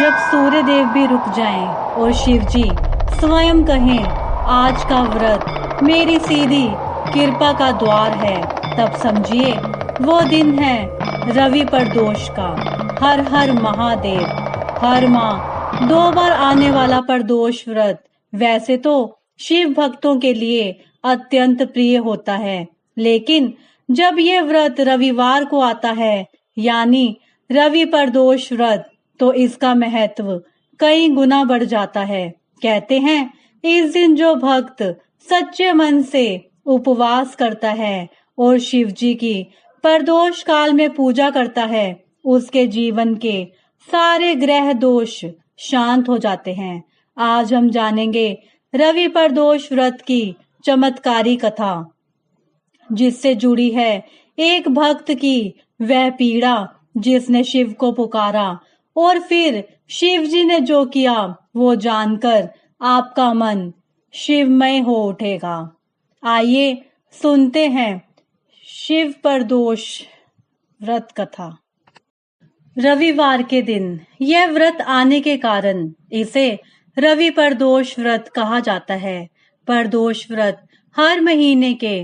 जब सूर्य देव भी रुक जाएं और शिव जी स्वयं कहें आज का व्रत मेरी सीधी कृपा का द्वार है, तब समझिए वो दिन है रवि प्रदोष का। हर हर महादेव। हर माह 2 बार आने वाला प्रदोष व्रत वैसे तो शिव भक्तों के लिए अत्यंत प्रिय होता है, लेकिन जब ये व्रत रविवार को आता है यानी रवि प्रदोष व्रत, तो इसका महत्व कई गुना बढ़ जाता है। कहते हैं इस दिन जो भक्त सच्चे मन से उपवास करता है और शिव जी की प्रदोष काल में पूजा करता है, उसके जीवन के सारे ग्रह दोष शांत हो जाते हैं। आज हम जानेंगे रवि प्रदोष व्रत की चमत्कारी कथा, जिससे जुड़ी है एक भक्त की वह पीड़ा जिसने शिव को पुकारा और फिर शिव जी ने जो किया वो जानकर आपका मन शिवमय हो उठेगा। आइए सुनते हैं शिव प्रदोष व्रत कथा। रविवार के दिन यह व्रत आने के कारण इसे रवि प्रदोष व्रत कहा जाता है। प्रदोष व्रत हर महीने के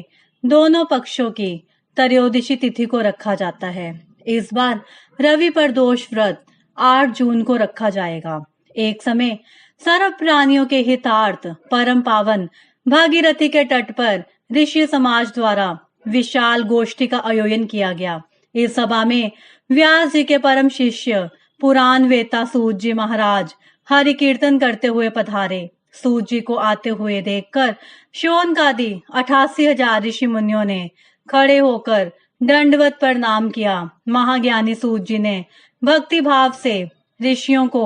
दोनों पक्षों की त्रयोदशी तिथि को रखा जाता है। इस बार रवि प्रदोष व्रत 8 जून को रखा जाएगा। एक समय सर्व प्राणियों के हितार्थ परम पावन भागीरथी के तट पर ऋषि समाज द्वारा विशाल गोष्ठी का आयोजन किया गया। इस सभा में व्यास जी के परम शिष्य पुराण वेता सूत जी महाराज हरि कीर्तन करते हुए पधारे। सूत जी को आते हुए देखकर शौनकादि 88,000 ऋषि मुनियों ने खड़े होकर दंडवत प्रणाम किया। महाज्ञानी सूत जी ने भक्ति भाव से ऋषियों को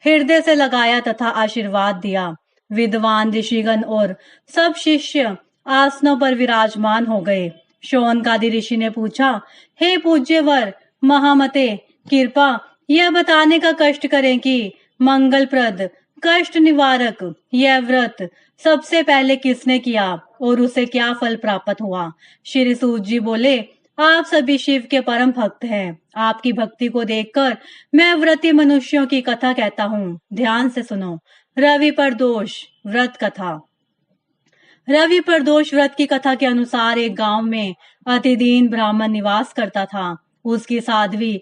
हृदय से लगाया तथा आशीर्वाद दिया। विद्वान ऋषिगण और सब शिष्य आसनों पर विराजमान हो गए। शौनकादि ऋषि ने पूछा, हे पूज्यवर महामते, कृपा यह बताने का कष्ट करें कि मंगलप्रद कष्ट निवारक यह व्रत सबसे पहले किसने किया और उसे क्या फल प्राप्त हुआ। श्री सूत जी बोले, आप सभी शिव के परम भक्त हैं। आपकी भक्ति को देखकर मैं व्रती मनुष्यों की कथा कहता हूँ। ध्यान से सुनो। रवि प्रदोष व्रत कथा। रवि प्रदोष व्रत की कथा के अनुसार एक गांव में अतिदीन ब्राह्मण निवास करता था। उसकी साध्वी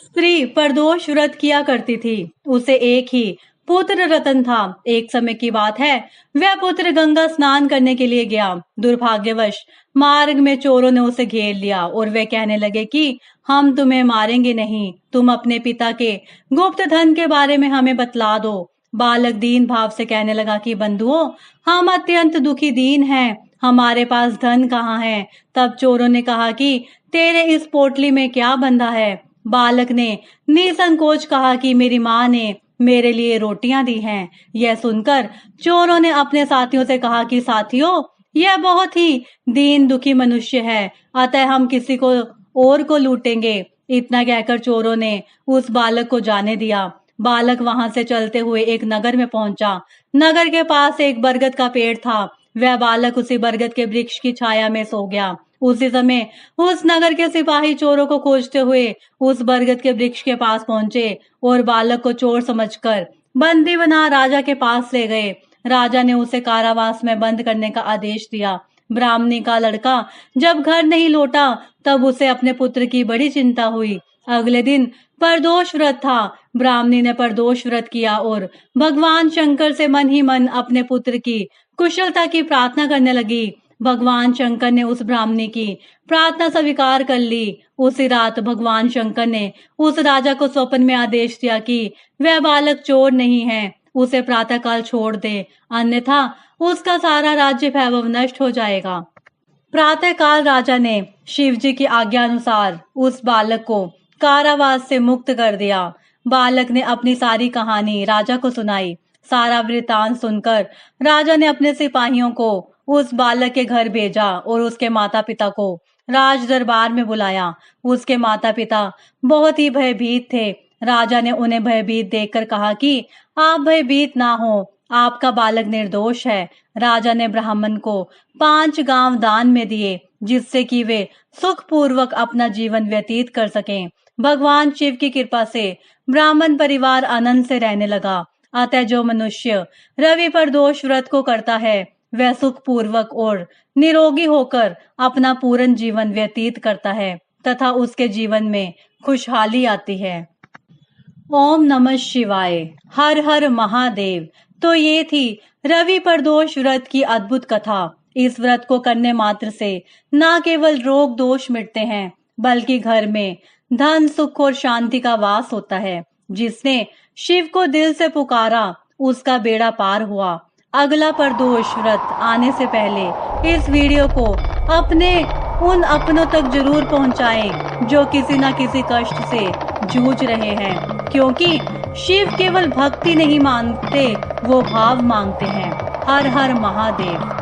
स्त्री प्रदोष व्रत किया करती थी। उसे एक ही पुत्र रतन था। एक समय की बात है, वह पुत्र गंगा स्नान करने के लिए गया। दुर्भाग्यवश मार्ग में चोरों ने उसे घेर लिया और वे कहने लगे कि हम तुम्हें मारेंगे नहीं, तुम अपने पिता के गुप्त धन के बारे में हमें बतला दो। बालक दीन भाव से कहने लगा कि बंधुओं, हम अत्यंत दुखी दीन हैं, हमारे पास धन कहाँ है। तब चोरों ने कहा कि तेरे इस पोटली में क्या बंधा है। बालक ने निसंकोच कहा कि मेरी माँ ने मेरे लिए रोटियां दी हैं। यह सुनकर चोरों ने अपने साथियों से कहा कि साथियों, यह बहुत ही दीन दुखी मनुष्य है, अतः हम किसी को और को लूटेंगे। इतना कहकर चोरों ने उस बालक को जाने दिया। बालक वहां से चलते हुए एक नगर में पहुंचा। नगर के पास एक बरगद का पेड़ था। वह बालक उसी बरगद के वृक्ष की छाया में सो गया। उसी समय उस नगर के सिपाही चोरों को खोजते हुए उस बरगद के वृक्ष के पास पहुंचे और बालक को चोर समझकर बंदी बना राजा के पास ले गए। राजा ने उसे कारावास में बंद करने का आदेश दिया। ब्राह्मणी का लड़का जब घर नहीं लौटा तब उसे अपने पुत्र की बड़ी चिंता हुई। अगले दिन प्रदोष व्रत था। ब्राह्मणी ने प्रदोष व्रत किया और भगवान शंकर से मन ही मन अपने पुत्र की कुशलता की प्रार्थना करने लगी। भगवान शंकर ने उस ब्राह्मणी की प्रार्थना स्वीकार कर ली। उसी रात भगवान शंकर ने उस राजा को स्वप्न में आदेश दिया कि वह बालक चोर नहीं है, उसे प्रातःकाल छोड़ दे, अन्यथा उसका सारा राज्य वैभव नष्ट हो जाएगा। प्रातःकाल राजा ने शिव जी की आज्ञा अनुसार उस बालक को कारावास से मुक्त कर दिया। बालक ने अपनी सारी कहानी राजा को सुनाई। सारा वृतांत सुनकर राजा ने अपने सिपाहियों को उस बालक के घर भेजा और उसके माता पिता को राज दरबार में बुलाया। उसके माता पिता बहुत ही भयभीत थे। राजा ने उन्हें भयभीत देखकर कहा कि आप भयभीत ना हो, आपका बालक निर्दोष है। राजा ने ब्राह्मण को 5 गांव दान में दिए, जिससे कि वे सुखपूर्वक अपना जीवन व्यतीत कर सकें। भगवान शिव की कृपा से ब्राह्मण परिवार आनंद से रहने लगा। अतः जो मनुष्य रवि प्रदोष व्रत को करता है वह सुख पूर्वक और निरोगी होकर अपना पूर्ण जीवन व्यतीत करता है तथा उसके जीवन में खुशहाली आती है। ओम नमः शिवाय। हर हर महादेव। तो ये थी रवि प्रदोष व्रत की अद्भुत कथा। इस व्रत को करने मात्र से न केवल रोग दोष मिटते हैं बल्कि घर में धन सुख और शांति का वास होता है। जिसने शिव को दिल से पुकारा उसका बेड़ा पार हुआ। अगला प्रदोष व्रत आने से पहले इस वीडियो को अपने उन अपनों तक जरूर पहुंचाएं जो किसी न किसी कष्ट से जूझ रहे हैं, क्योंकि शिव केवल भक्ति नहीं मांगते, वो भाव मांगते हैं। हर हर महादेव।